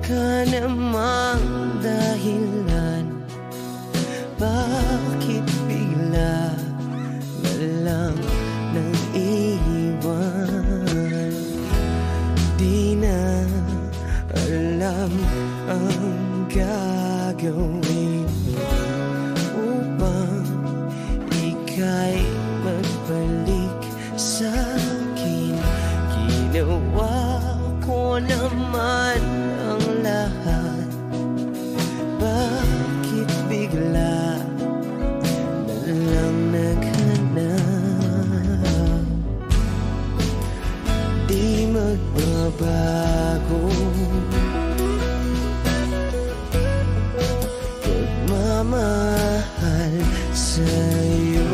ka namang dahilan, bakit bigla na lang nang iwan? Di na alam ang gagawin upang ika'y magbalik sa'kin. Ginawa ko naman ang lahat, bakit bigla na lang naghanap? Di magbabago pagmamahal sa'yo.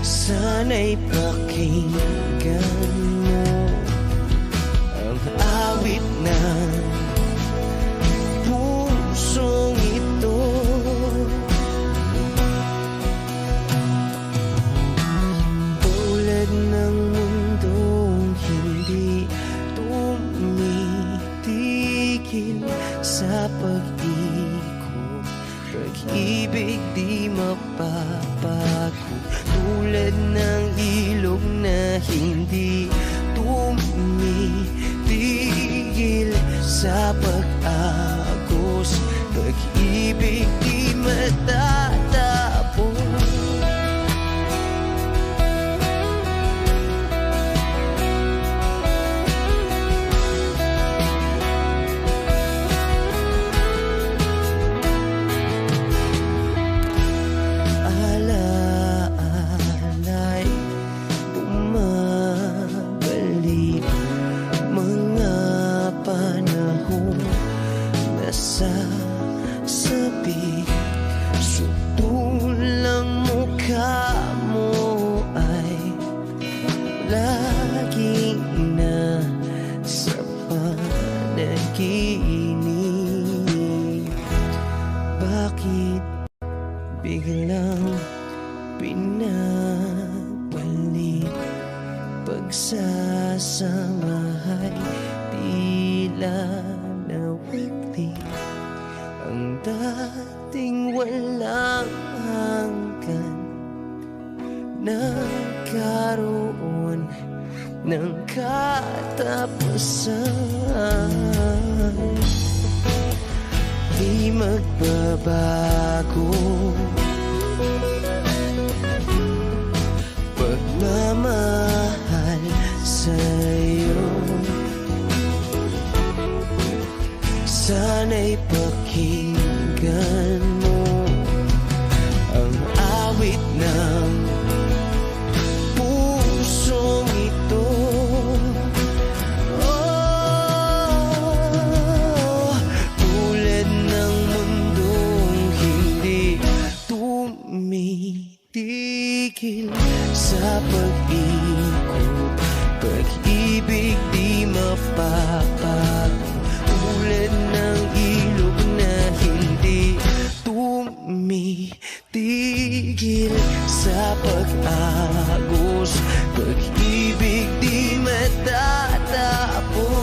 Sana'y pakinggan mo ang awit ng pusong ito. Tulad ng mundong hindi tumitigil sa pag-ikot, pag-ibig di mapapago. Tulad ng ilog na hindi tumitigil sa pag-agos, pag-ibig di matatapos. Sasabi, sutulang mukha mo ay lagi na sa panaginip. Bakit biglang pinabalik? Pagsasamahay tila nawagli, ang dating walang hanggan nagkaroon ng katapusan. Di magbabago pagmamahal sa'yo. Sana'y pakinggan mo ang awit ng pusong ito. Oh, tulad ng mundong hindi tumitigil sa pag-ikot, pag-ibig di mapapago. Tulad ng ilog na hindi tumitigil sa pag-agos, pag-ibig di matatapos.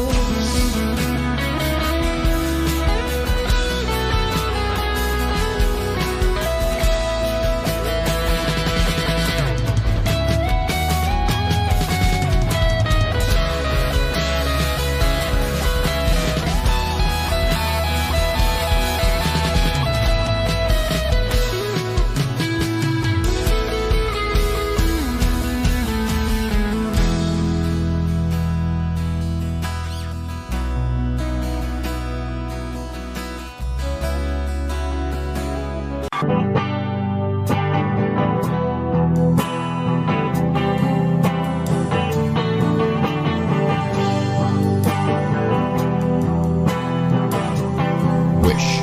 Wish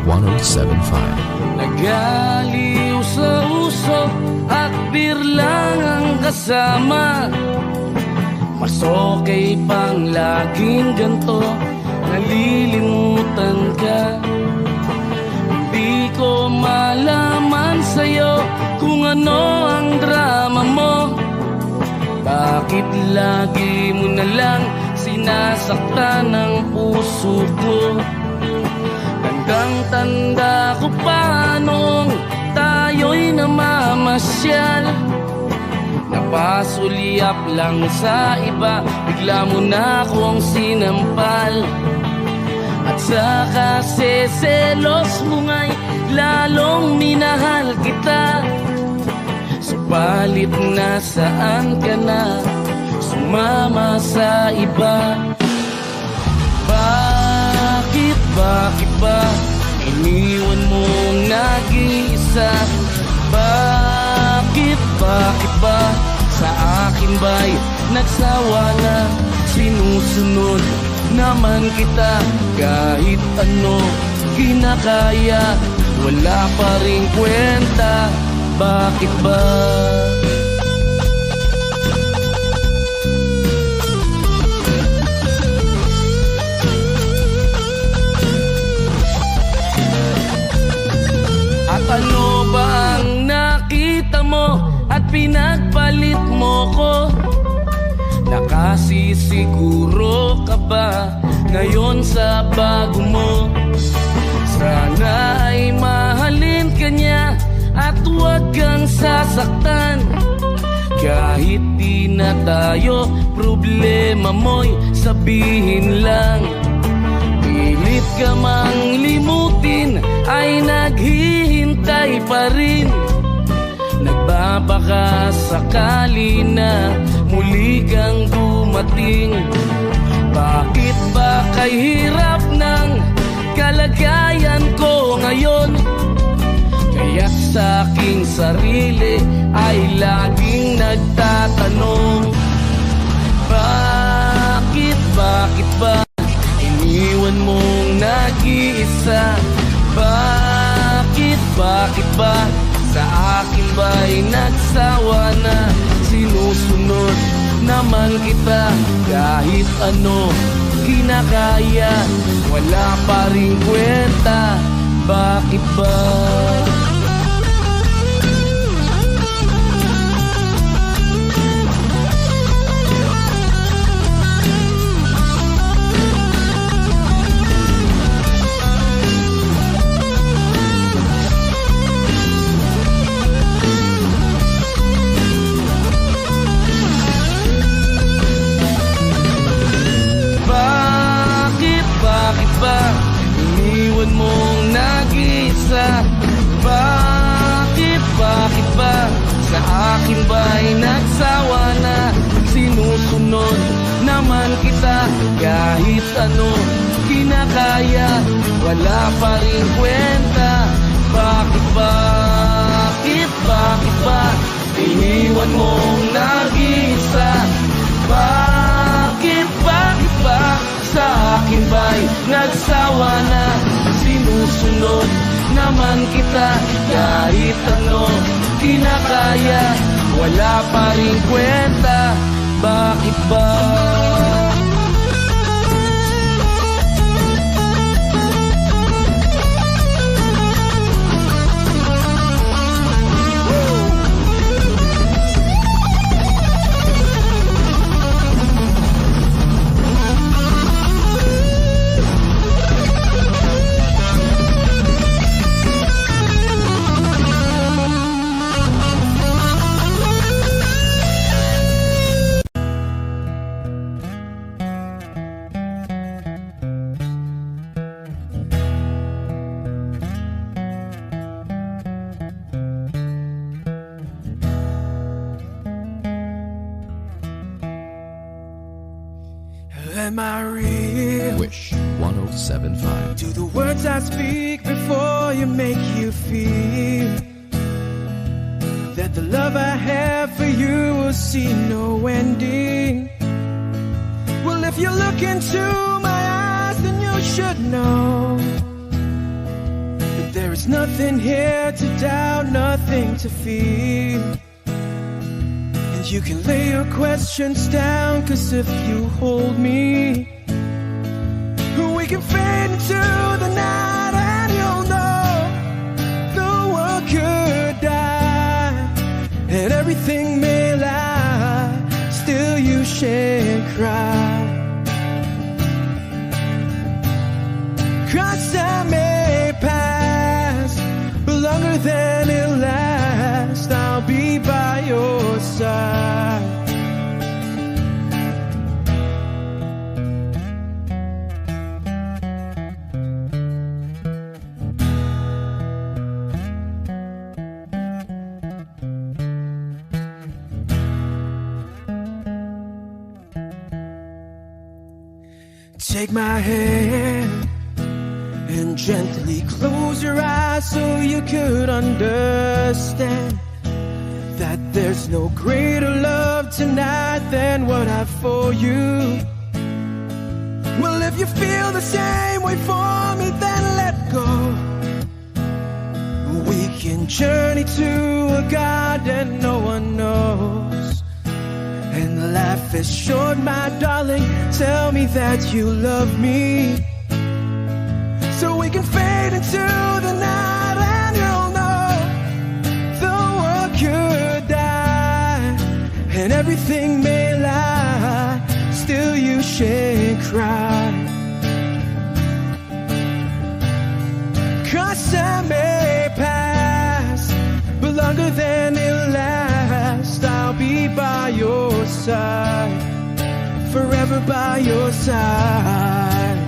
1075. Nagaliw sa usok at birlang ang kasama, mas okay pang laging ganto, nalilimutan ka. Hindi ko malaman sa'yo kung ano ang drama mo. Bakit lagi mo na lang nasaktan ng puso ko. Tandang-tanda ko pa nung tayo'y namamasyal. Napasulyap lang sa iba, bigla mo na akong sinampal. At sa kasi selos mo nga'y lalong minahal kita. Subalit nasaan ka na, sumama sa iba. Bakit ba iniwan mong nag-iisa? Bakit ba sa akin ba'y nagsawa na? Sinusunod naman kita kahit ano kinakaya, wala pa ring kwenta. Bakit ba? At ano ba ang nakita mo at pinagpalit mo ko? Nakasisiguro ka ba ngayon sa bago mo? Sana ay mahalin ka niya at huwag kang sasaktan. Kahit di na tayo, problema mo'y sabihin lang. Pilit ka mang limutin ay naghihintay pa rin. Nagbabaka sakali na muli kang dumating. Bakit ba kay hirap ng kalagayan ko ngayon? Kaya sa aking sarili ay laging nagtatanong, bakit ba iniwan mong nag-iisa? Bakit ba sa akin ba'y nagsawa na? Sinusunod naman kita kahit ano kinakaya, wala pa ring kwenta. Bakit ba? Bakit ba iniwan mong nag-iisa? Bakit ba sa akin ba'y nagsawa na? Sinusunod naman kita kahit ano kinakaya, wala pa rin kwenta. Bakit ba iniwan mong nag-iisa? Bakit ba sa akin ba'y nagsawa na? Sinusunod naman kita kahit ano kinakaya, wala pa rin kwenta. Bakit ba? Am I real? Wish 1075. Do the words I speak before you make you feel that the love I have for you will see no ending? Well, if you look into my eyes, then you should know that there is nothing here to doubt, nothing to feel. You can lay your questions down, 'cause if you hold me, we can fade into the night and you'll know the world could die and everything may lie, still you shed cry. 'Cause time may pass, but longer than it'll last, I'll be by your side. Take my hand and gently close your eyes so you could understand that there's no greater love tonight than what I have for you. Well, if you feel the same way for me, then let go. We can journey to a garden no one knows. And life is short, my darling, tell me that you love me, so we can fade into the night and you'll know the world could die and everything may lie, still you shan't cry. 'Cause time may pass, but longer than it'll last, I'll be by your side, forever by your side.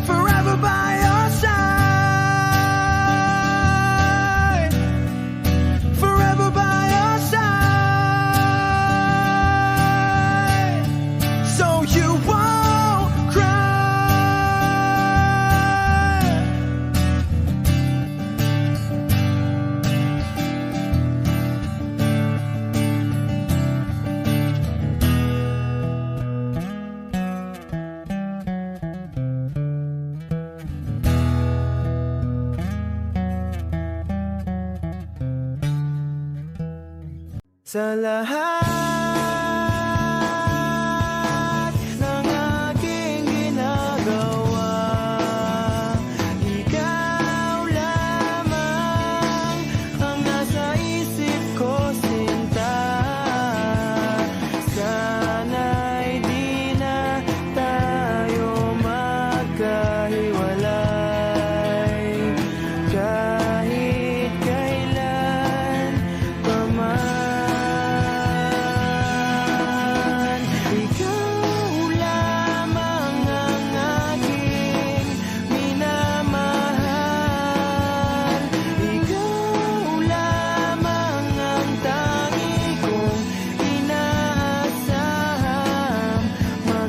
Forever by your side, forever by your side, so you won't cry. Sa lahat ng aking ginagawa, ikaw lamang ang nasa isip ko, sinta. Sana'y di na tayo magkahiwalay kahit kailan pa man.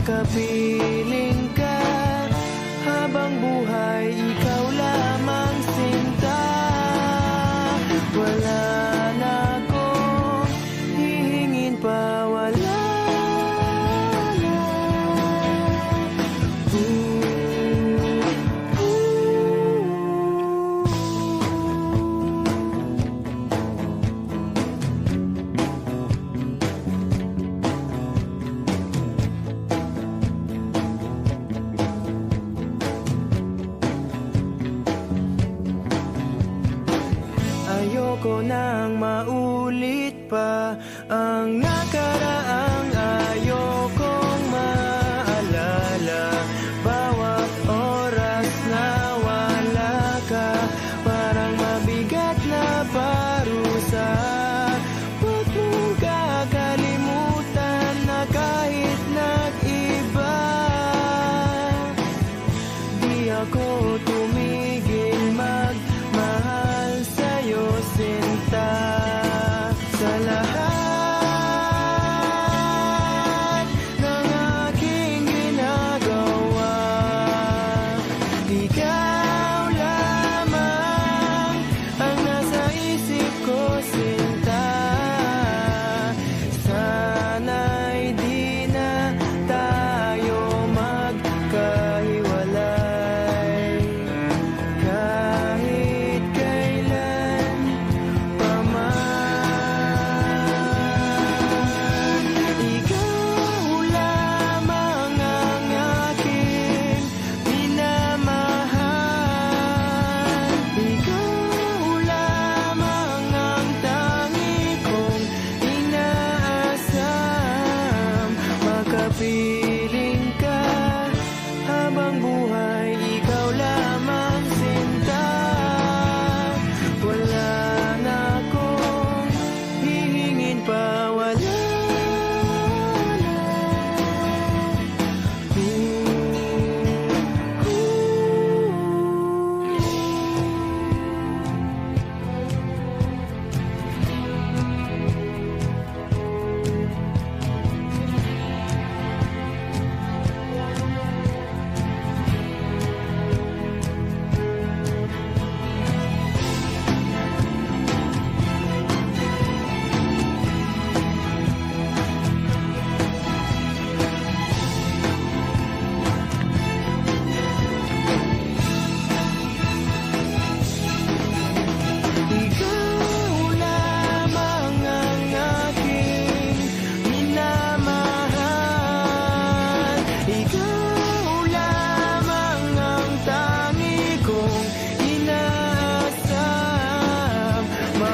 Kapiling ka habang buhay, ikaw lamang sinta. Wala na akong hihingin pa, wala na. Ayoko nang maulit pa ang nakaraang ayokong maalala. Bawat oras na wala ka, parang mabigat na parusa. Huwag mong kakalimutan na kahit nag-iba, di ako tumigil magmahal sa'yo, sinta. Sa lahat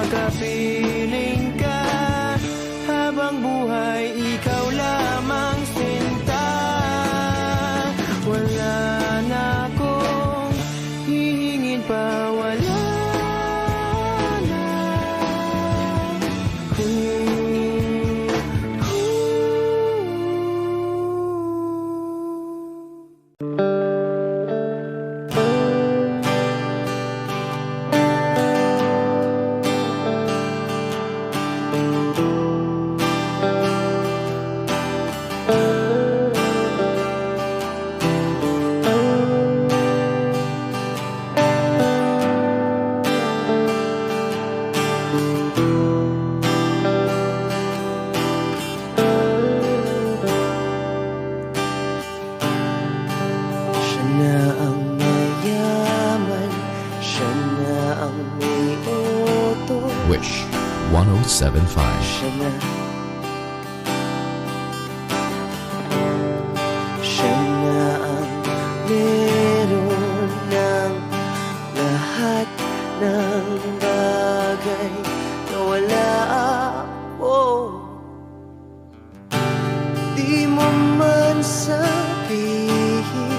makapiling ka. Habang buhay, ikaw lamang sinta. Wala na akong hihingin pa, wala na. Wish 1075. Siya na ang meron ng lahat ng bagay na wala ako. Di mo man sabihin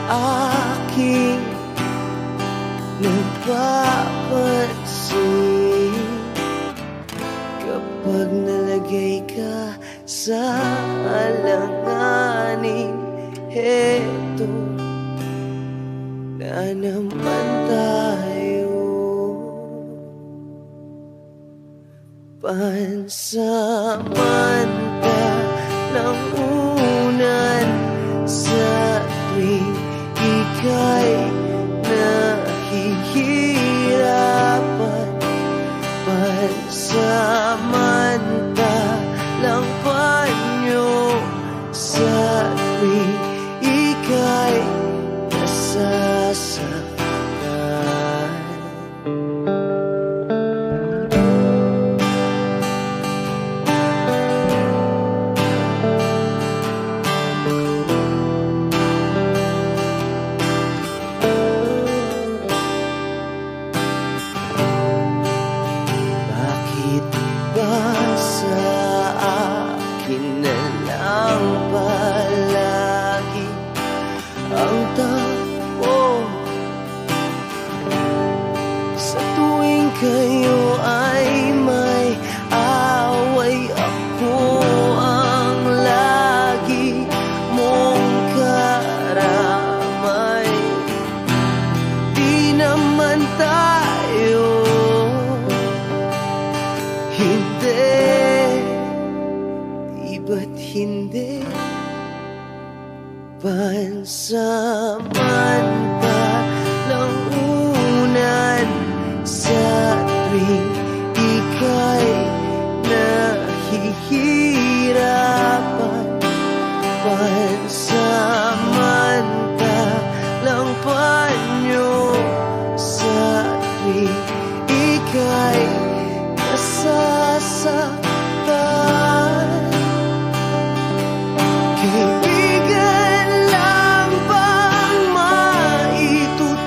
aking napapansin kapag nalagay ka sa alanganin. Heto na naman tayo, pansamantalang unan sa tuwing ika'y nahihirapan. Pansamantalang panyo sa tuwing ika'y nasasaktan. Bakit ba sa akin na lang palagi ang takbo? Sa tuwing kayo ay may away, ako ang lagi mong karamay. Di naman tayo, hindi, di ba't hindi? Pansamantalang unan sa tuwing ika'y nahihirapan. Pansamantalang panyo sa tuwing ika'y nasasaktan. Kaibigan lang bang maituturing?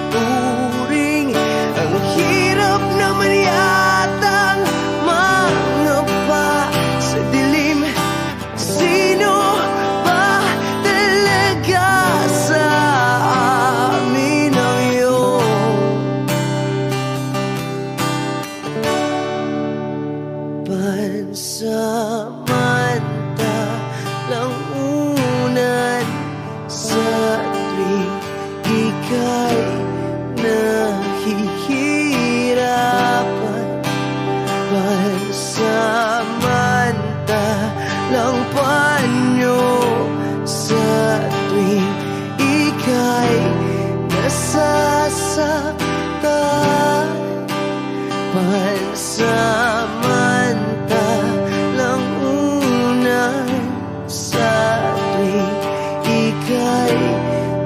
Ang hirap naman yatang mangapa sa dilim. Sino ba talaga sa amin ang iyong pansamantalang unan sa tuwing ika'y nahihirapan. Pansamantalang panyo sa tuwing ika'y nasasaktan. Pansamantalang unan sa tuwing ika'y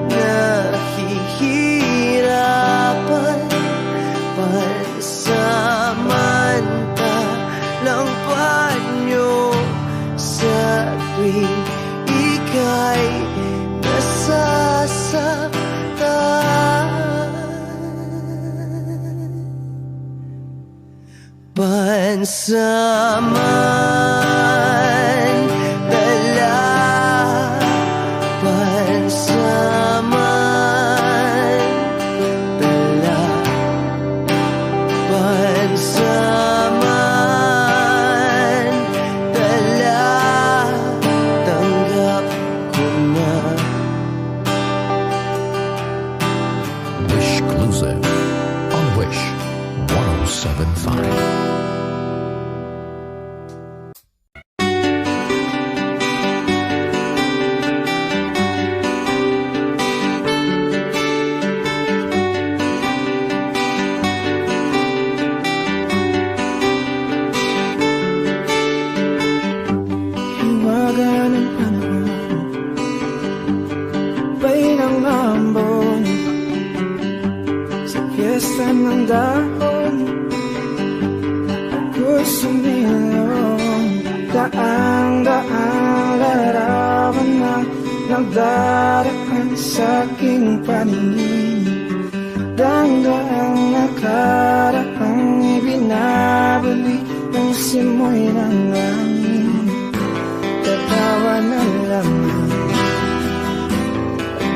nahihirapan. Pansamantalang panyo sa tuwing ika'y nasasaktan. Pansamantala, pansamantala, pansamantala, tanggap ko na. Wishclusive on Wish 107.5. Hiwaga ng panahon, bay ng ambon, sa piyesta ng dahon, ako sumilong. Daang-daang larawan na nagdaraan sa aking paningin. Daang-daang nakaraang ibinabalik ng simoy ng langit. Tatawa na lamang,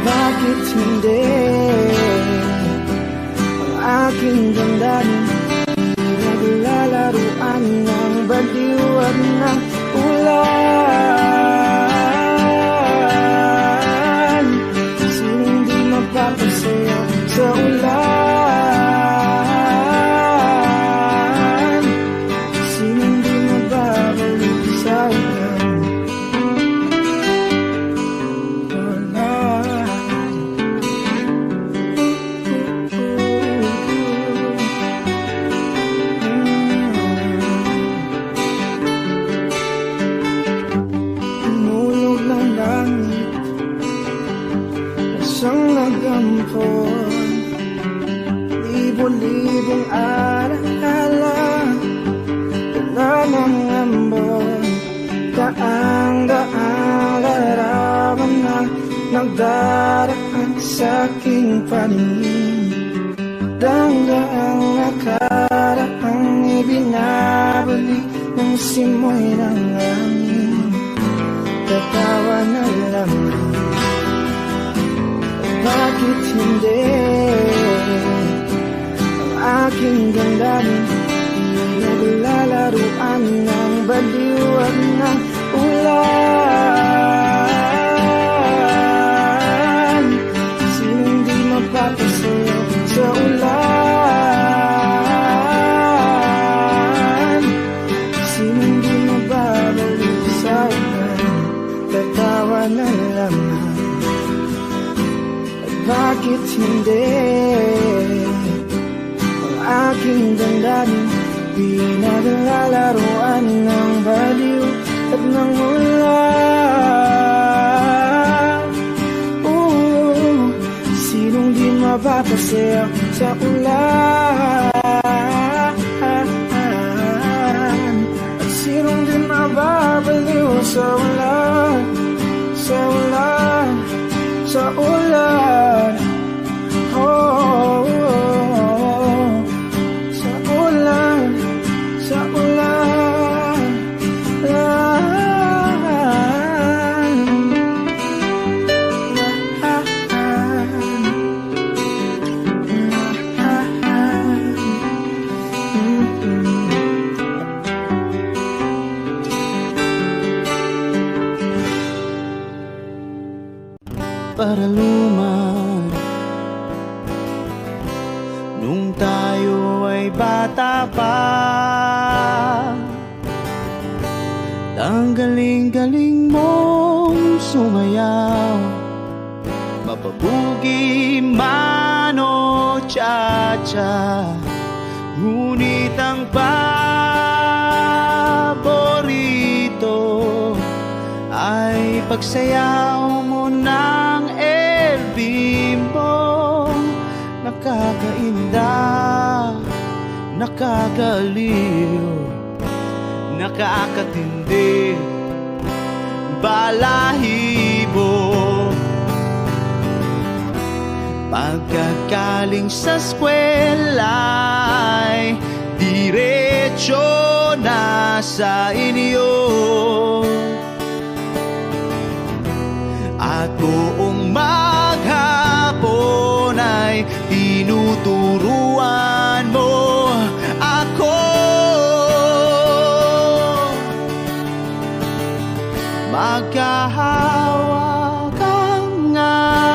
bakit hindi ang aking damdamin naglalaruan ng baliwan ng ulan? Sinong di mapapasayaw sa ulan? Sinong di mababalik sa ulan? Isang nagampon, libo-libong alaala, dala ng ambon, daang-daang larawan na nagdaraan sa aking paningin. Daang-daang nakaraang ibinabalik ng simoy ng langit. Tatawa na lamang, bakit hindi ang aking damdamin naglalaruan ng baliwan ng ulan? Sinong di mapapasayaw sa ulan? Sinong di mababalik sa ulan? Tatawa na lamang, bakit hindi ang aking damdamin pinaglalaruan ng baliw at ng ulan? Sinong di mapapasayaw sa ulan? At sinong di mababaliw sa ulan? Sa ulan, sa ulan, oh, oh, oh. Sa ulan, sa ulan, para luman nung tayo ay bata pa. Ang galing-galing mong sumayaw, mapabugi man o cha-cha, ngunit ang paborito ay pagsayaw mo ng El Bimbo. Nakakainda, nakakaliw, nakakatindi, balahibo. Pagkagaling sa eskwela ay diretso sa inyo. At buong maghapon ay tinuturuan mo ako. Magkahawak ang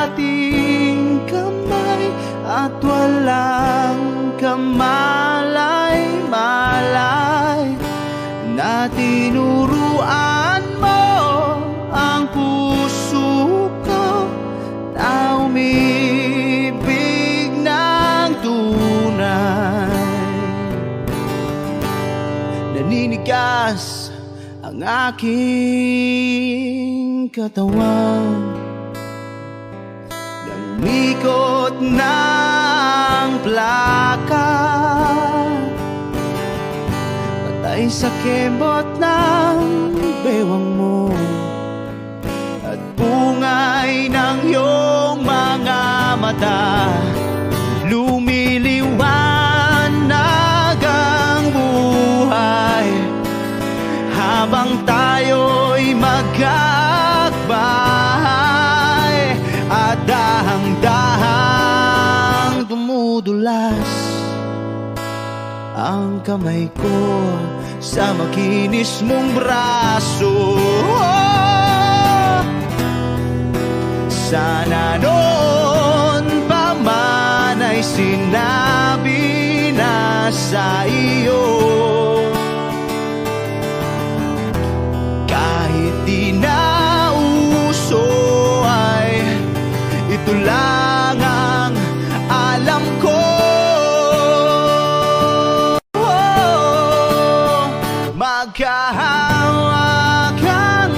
ating kamay at walang kamalay-malay, na tinuruan mo ang puso ko na umibig ng tunay. Naninigas ang aking katawan, namikot ng plaka, patay sa kembot ng bewang mo at bungay ng iyong mga mata. Lumiliwanag ang buhay habang tayo'y magkakbahay, at dahang-dahang dumudulas ang kamay ko sa makinis mong braso. Sana noon pa man ay sinabi na sa iyo, kahit di na uso ay ito lang ang alam ko. Magkahawak ang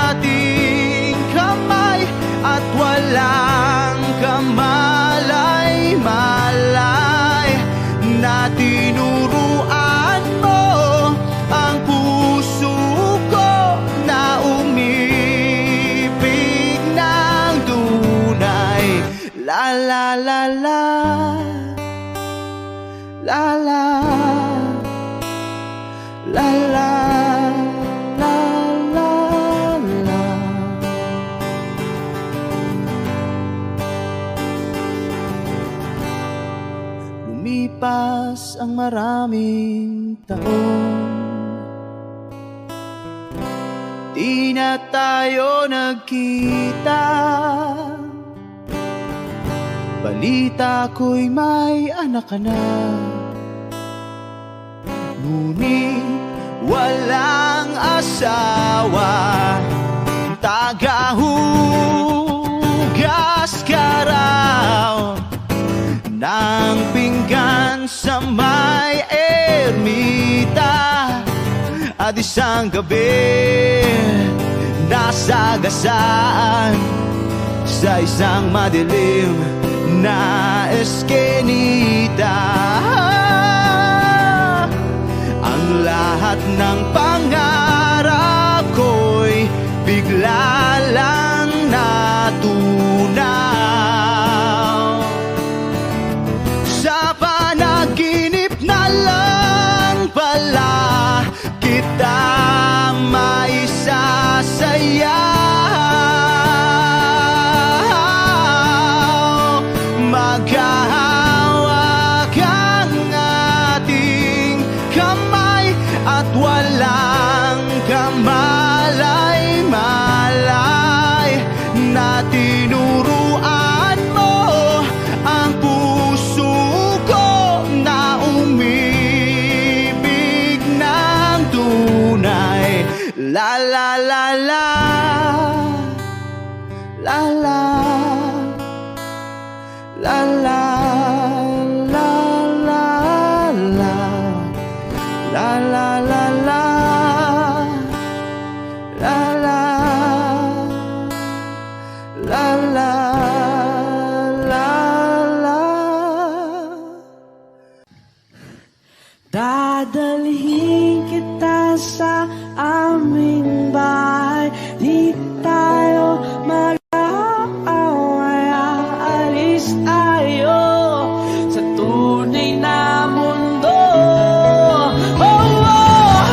ating kamay at walang kamalay-malay, na tinuruan mo ang puso ko na umibig ng tunay. La la la la, la la, la la, la la, la. Lumipas ang maraming taon, di na tayo nagkita. Balita ko'y may anak ka na, ngunit walang asawa. Tagahugas ka raw ng pinggan sa may ermita, at isang gabi nasagasaan sa isang madilim na eskenita. Ang lahat ng pangarap ko'y bigla lang natunaw. Sa panaginip na lang pala kita maisasayaw. Magkahawak ang ating kamay at walang kamalay-malay, na tinuruan mo ang puso ko na umibig ng tunay. La la la la, la la, la la, la la, la la, la la, la, la la, la la, la la. Dadalhin kita sa aming bahay, di tayo mag-aaway, aalis tayo sa tunay na mundo. Oh, oh!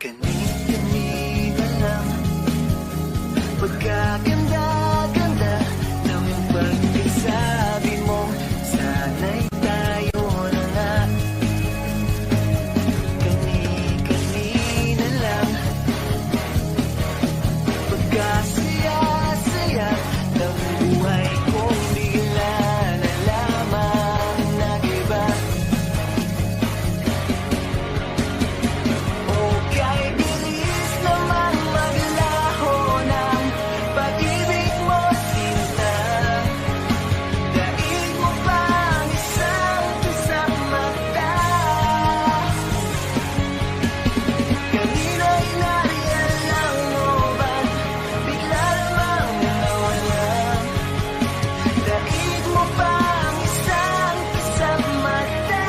Kani-kanina lang pagkaganda-ganda ng pagkasabi mo, sana'y tayo na nga. Kani-kanina lang pagkasaya-saya ng buhay kong bigla na lamang nag-iba. O kahit bilis naman maglaho ng pag-ibig mo, sinta, daig mo pang isang kasamata. Kanina'y narialam mo ba, bigla lamang nawala. Daig mo pang isang kasamata.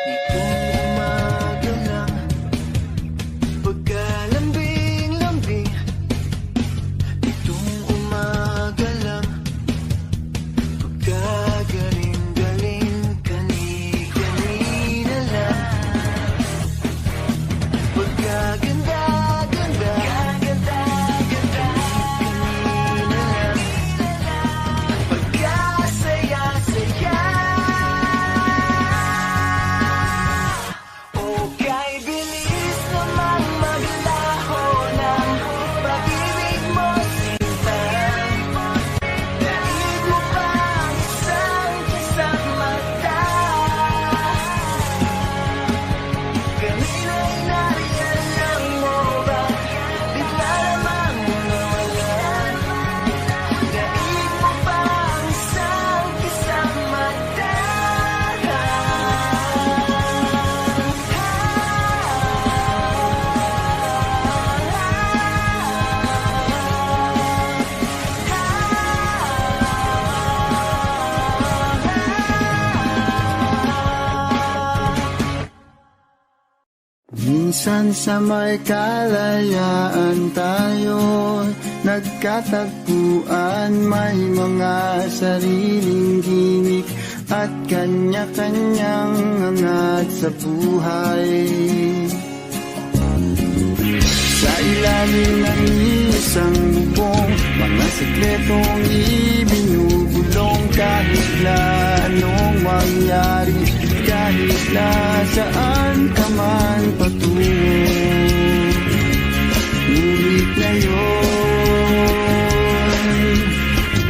Nitong umaga lang pagkalambing-lambing, nitong umaga lang pagkagaling-galing, kani-kanina lang pagkaganda-ganda, kani-kanina lang pagkasaya-saya. O kay bilis naman maglaho ng pag-ibig mo, sinta, daig mo pang isang kasamata. Kanina'y narialam mo ba, bigla lamang nawala. Daig mo pang isang kasamata. Minsan sa may kalayaan tayo nagkatagpuan, may mga sariling gimik at kanya-kanyang angat sa buhay. Sa ilalim ng isang bubong, mga sekretong ibinubulong, kahit na anong mangyari, kahit na saan ka man patungo. Ngunit ngayon,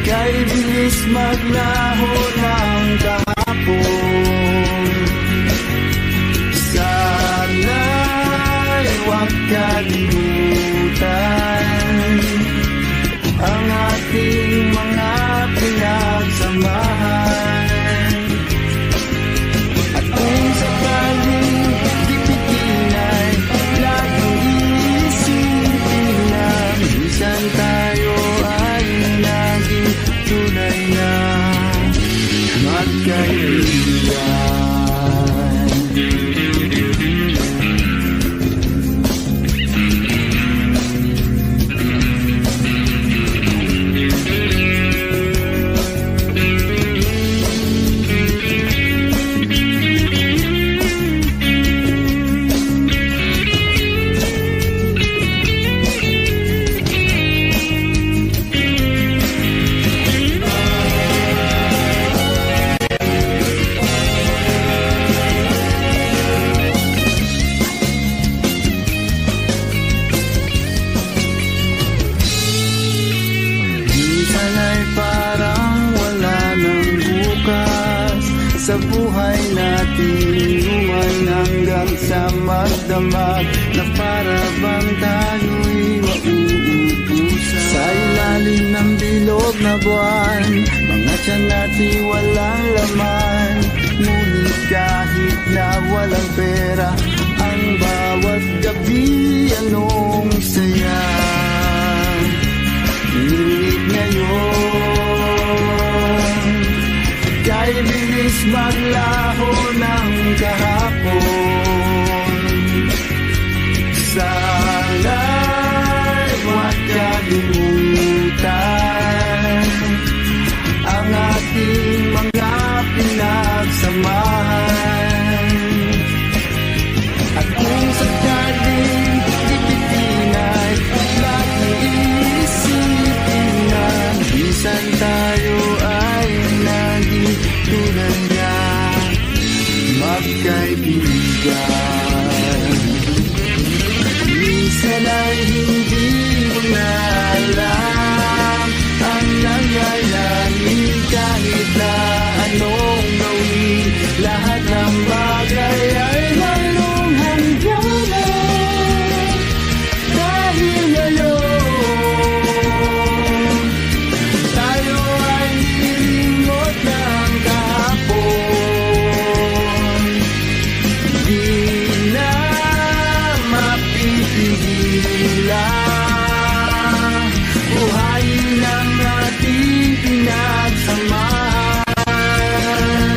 kay bilis maglaho ng kahapon. Sana'y huwag kalimutan ang ating mga pinagsamahan. At kung sakaling tipitin ay laging iisipin na minsan tayo ay naging tunay na magkaibigan. Sa buhay natin inuman hanggang sa magdamag, na para bang tayo'y mauubusan. Sa ilalim ng bilog na buwan, mga tiyan natin walang laman, ngunit walang pera. Ang bawat gabi anong saya. Ngunit ngayon kay bilis maglaho ng kahapon. Sana'y makalimutan ang ating mga pinagsamahan. At kung sakaling ipitin ay lagi iisipin na minsan tayo ay naging tulad na magkaibigan. Minsan ay hindi mo na alam ang nangyayari kahit na anong gawin. Lahat ng bagay ay mayroong hangganan. Dahil ngayon tayo ay nilimot ng kahapon. Di na mapipigilan buhayin ang ating pinagsamahan.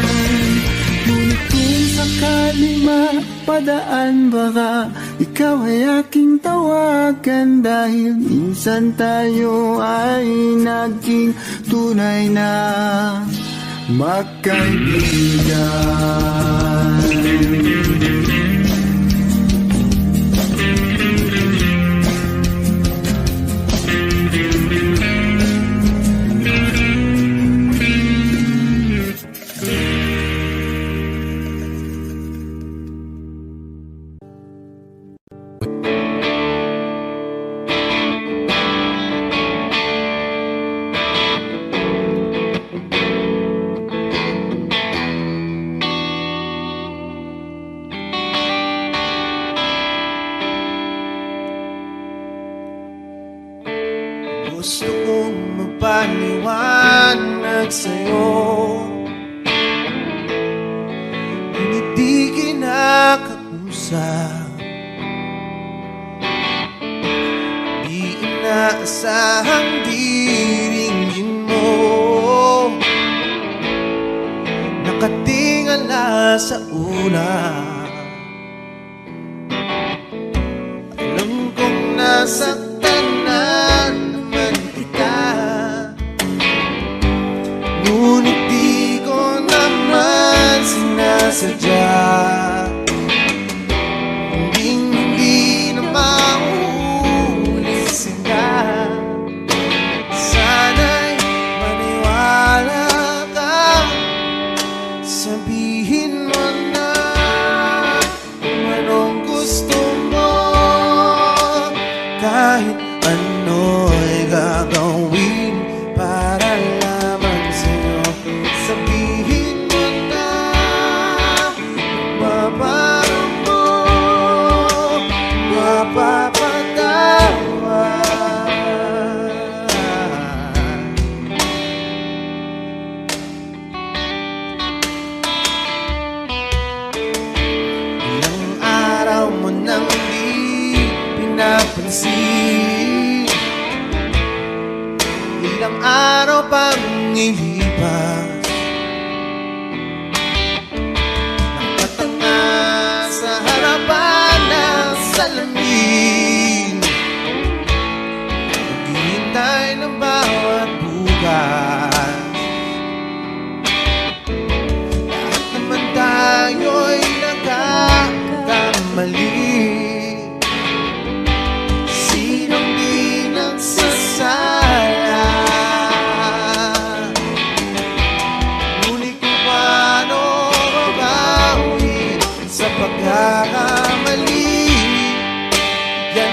Ngunit kung sakali mapadaan, baka ikaw ay aking tawagan. Dahil minsan tayo ay naging tunay na magkaibigan. Gusto kong magpaliwanag sa'yo, ngunit di kinakausap. Di inaasahang diringgin mo, nakatingala sa ulan. Alam kong nasaktan na naman kita, ngunit di ko naman sinasadya. Hindi na mauulit sila. Sana'y maniwala ka, sabihin mo na kung anong gusto mo. Kahit ano'y gagawin para lamang sa'yo. Sabihin mo na mababago mo, mapapatawa. Ilang araw mo nang di pinapansin, ilang araw pang ilipas, nakatanga sa harapan ng salamin, naghihintay ng bawat bukas. Lahat naman tayo'y nagkakamali. Sinong di nagsasala? Ngunit kung paano babawi sa pagkakamali, yan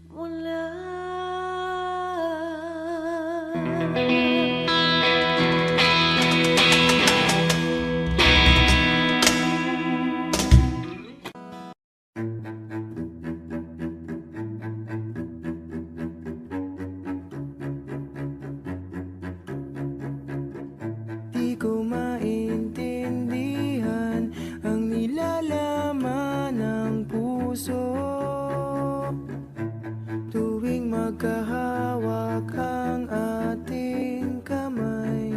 mula. Di ko maintindihan ang nilalaman ng puso tuwing magkahawak ang ating kamay.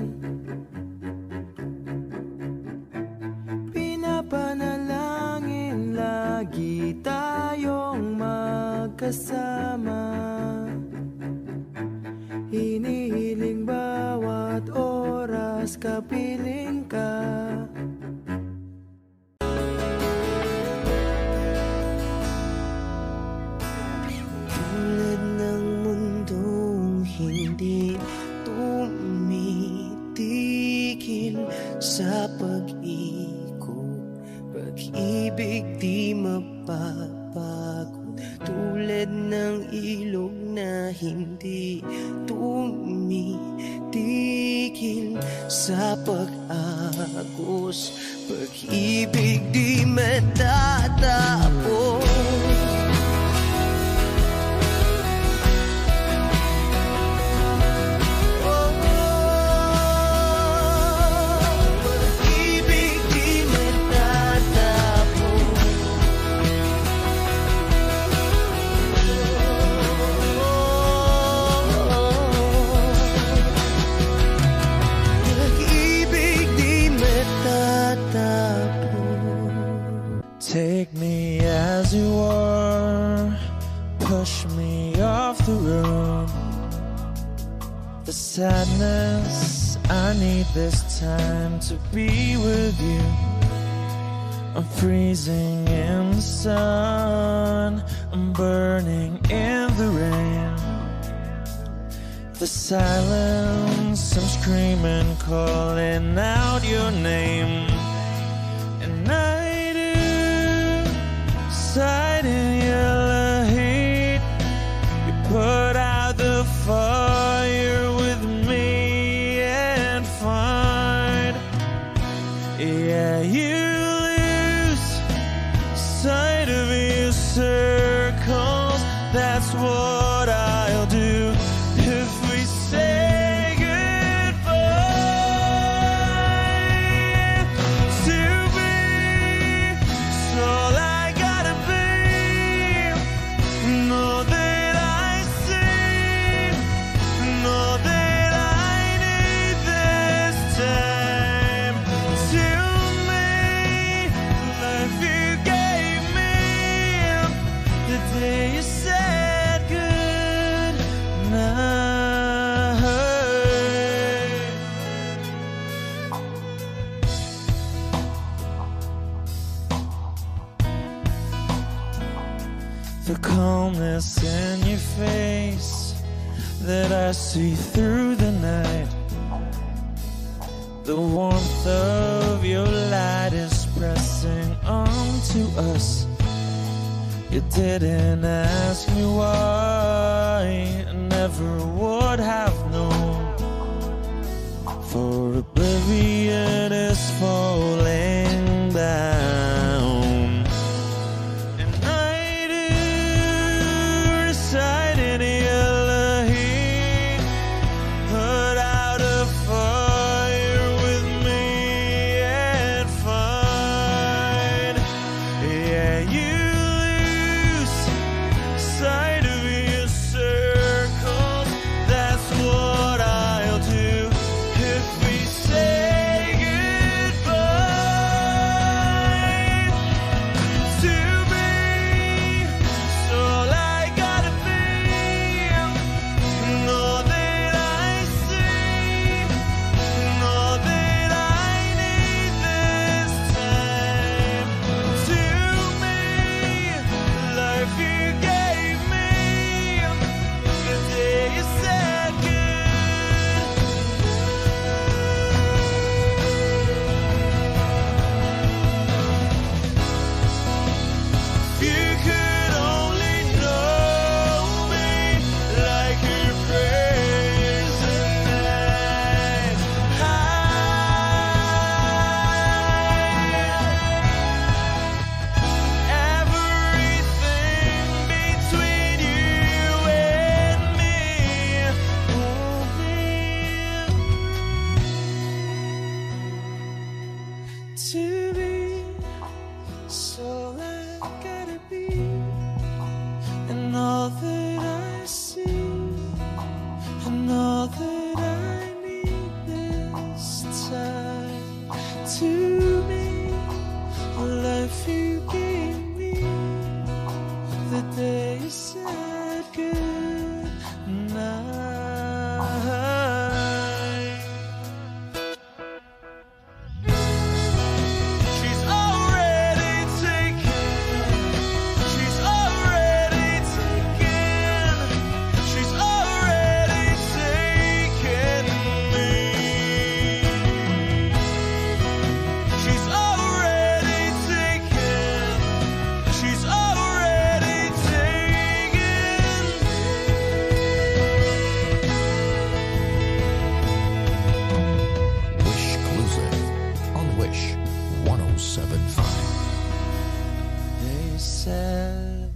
Pinapanalangin lagi tayong magkasama. Hinihiling bawat oras kapiling ka. Tulad ng mundong hindi tumitigil sa pag-ikot, pag-ibig di mapapagod. Tulad ng ilog na hindi tumitigil sa pag-agos, pag-ibig di matatapos. Take me as you are, push me off the room. The sadness, I need this time to be with you. I'm freezing in the sun, I'm burning in the rain. The silence, I'm screaming, calling out your name. And I do side in yellow heat. You put out the fire with me and find, yeah, you lose sight of your circles. That's what I'll do if we say goodbye. To be so I gotta be, know that I see, know that I need this time. To me, life you gave me the day you said good night. The calmness in your face that I see through the night. The warmth of your light is pressing onto us. You didn't ask me why, I never would have known. For oblivion is falling down. And I do reside in yellow heat. Put out a fire with me and find, yeah, you lose sight of your circles. That's what I'll do if we say goodbye. said goodnight. She's already taken. She's already taken. She's already taken me. She's already taken. She's already taken Wish Closer on Wish 107.5. They said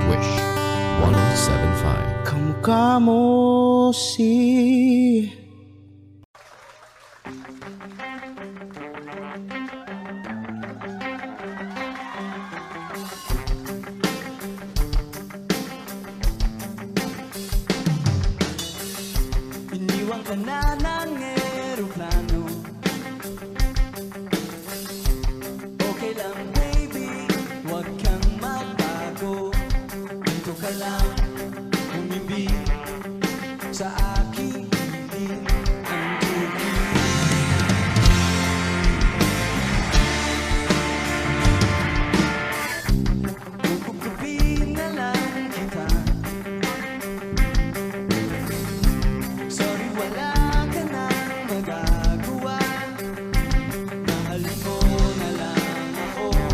Wish 107.5. kamukha mo si iniwan ka na ng eroplano. Okay lang baby, huwag kang magbago. Dito ka lang umibig sa aking piling ang tubig. Kukupin na lang kita. Sorry, wala ka nang magagawa. Mahalin mo na lang ako.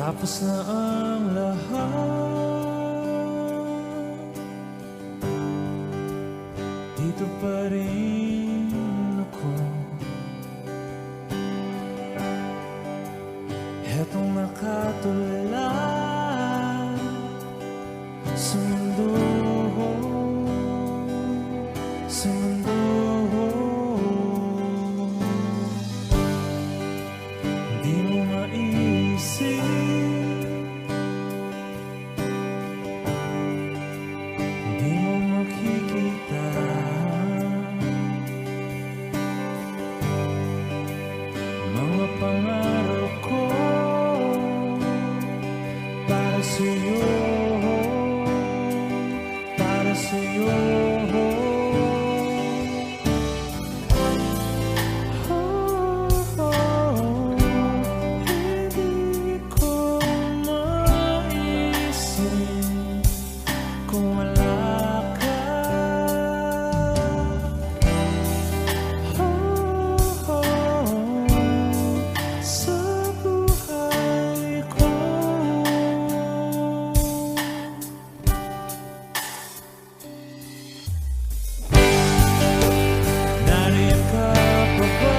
Tapos na ang lahat, dito pa rin ako. Etong nakatulala sa mundo, sa mundo. Di mo maisip, di mo makikita mga pangarap ko para sa'yo, para sa'yo. Hindi ko maisip kung wala ka. Sa buhay ko. Nariyan ka pa ba?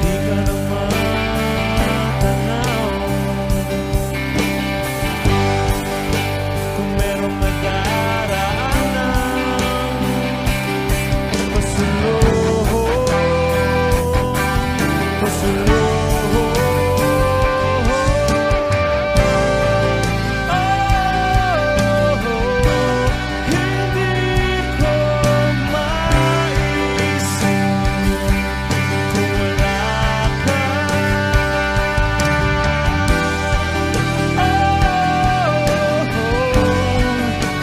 Di ka na matanaw. Kung merong nagdaraanan pasulong, pasulong. Hindi ko maisip kung wala ka.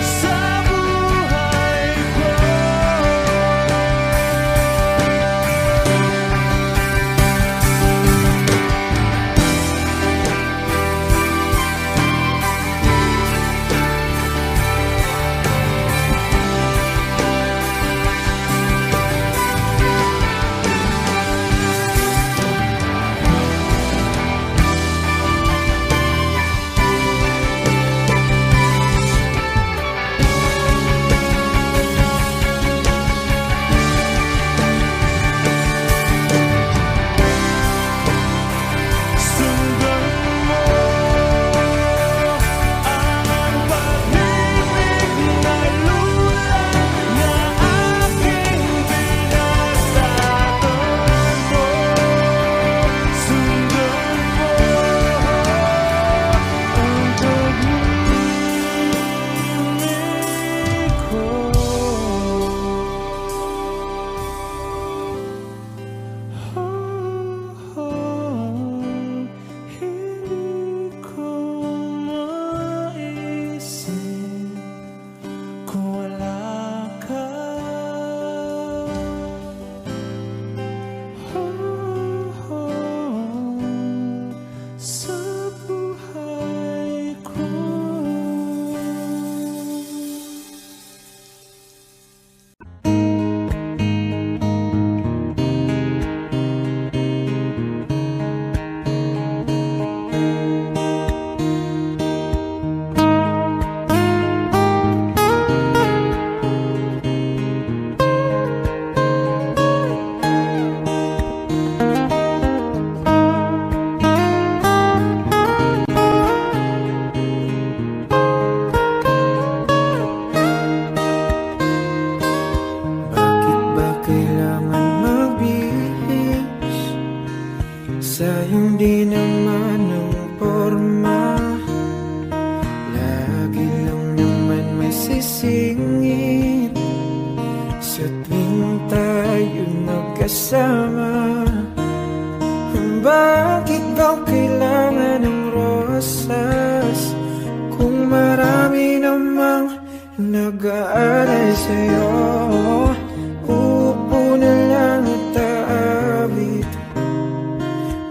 Sa buhay ko. Sundan mo ang pag-ibig na lulang na aking pinagtatampo. Sundan mo ang pag-ibig ko. Hindi ko maisip kung wala ka. Sa buhay ko. Bakit ba kailangan magbihis sa hindi naman ng porma? Lagi lang naman may sisingit sa tuwing tayo magkasama. Bakit ba kailangan ng rosas kung marami namang nag-aalay sa'yo? Upo na lang at aabit,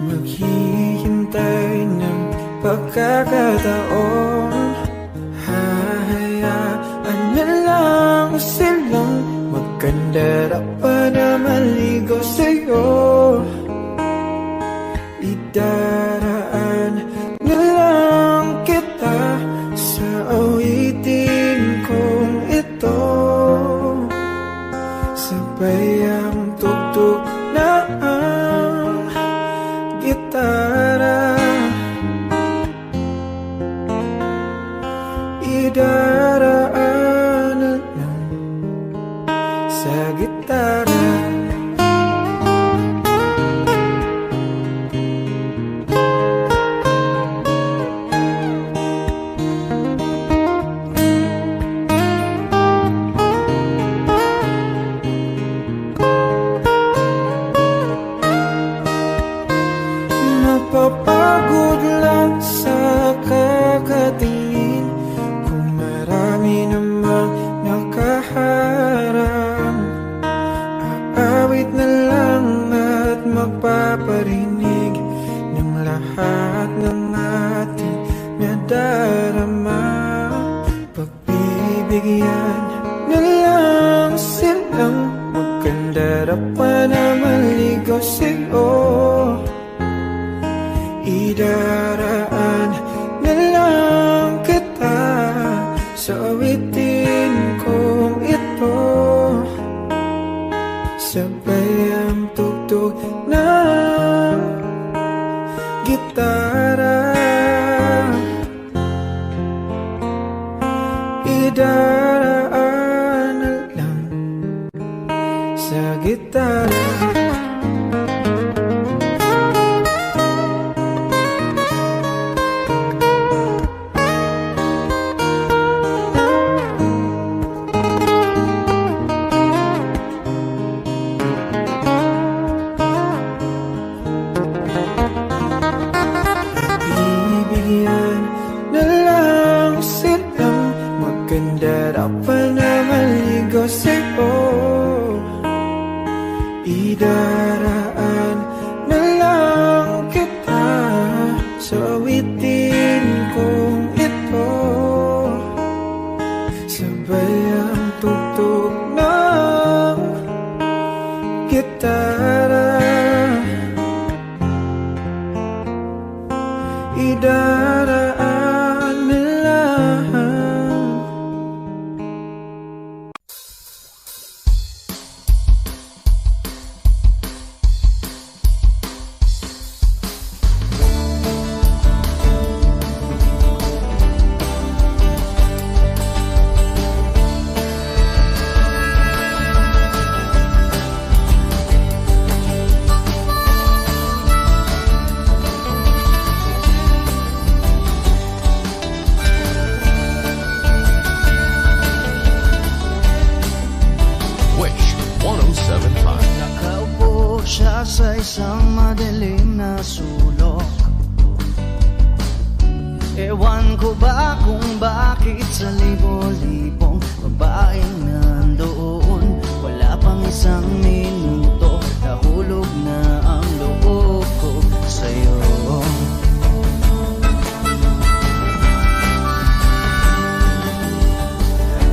maghihintay ng pagkakataon. Hahayaan na lang silang magkandara para maligaw sa'yo. Idaraan na lang kita sa awitin kong ito. Sabay ang tugtog na ang gitara. Idaraan na lang sa gitara. Napapagod lang sa kakatingin kung marami namang nakaharang. Aawit na lang at magpaparinig ng lahat ng ating nadarama. Pagbibigyan na lang silang magkandara pa na maligaw sa'yo. Idaraan na lang kita sa awitin kong ito. Sabay ang tugtog ng gitara. Idaraan na lang sa gitara. Bibigyan na lang silang magkandara pa na maligaw sa'yo. Idaraan na lang kita sa awitin kong ito. Sabay ang tugtog ng gitara. Idaraan na lang. Wish 1075. Nakaupo siya sa isang madilim na sulok. Ewan ko ba kung bakit sa libo-libong babaeng nandoon, wala pang isang minuto, nahulog na ang loob ko sa'yo.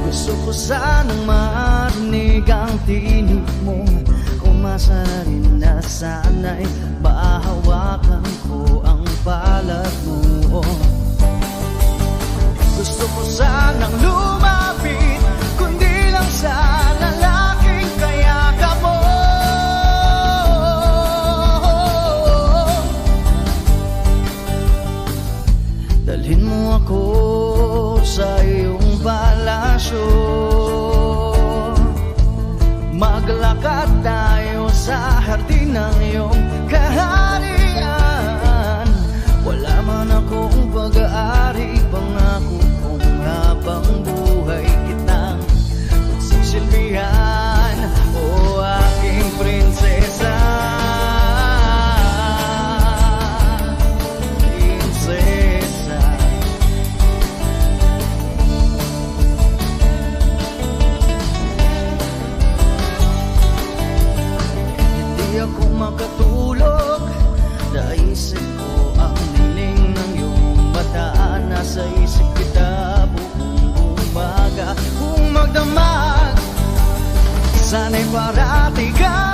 Gusto ko sanang marinig ang tinig mo, umasa rin na sana'y mahawakan ko ang balat mo. Gusto ko sanang lumapit, kundi lang sa lalaking kayakap mo. Dalhin mo ako sa iyong palasyo, maglakad tayo sa hardin ng iyong kaharian. Wala man akong pag-aari, pangako kong habang buhay kitang magsisilbihan, o aking prinsesa. Prinsesa. Hindi ako makatulog, naisip ko ang niling ng iyong mata. Nasa isip kita buong umaga, kung magdamag sana'y parati ka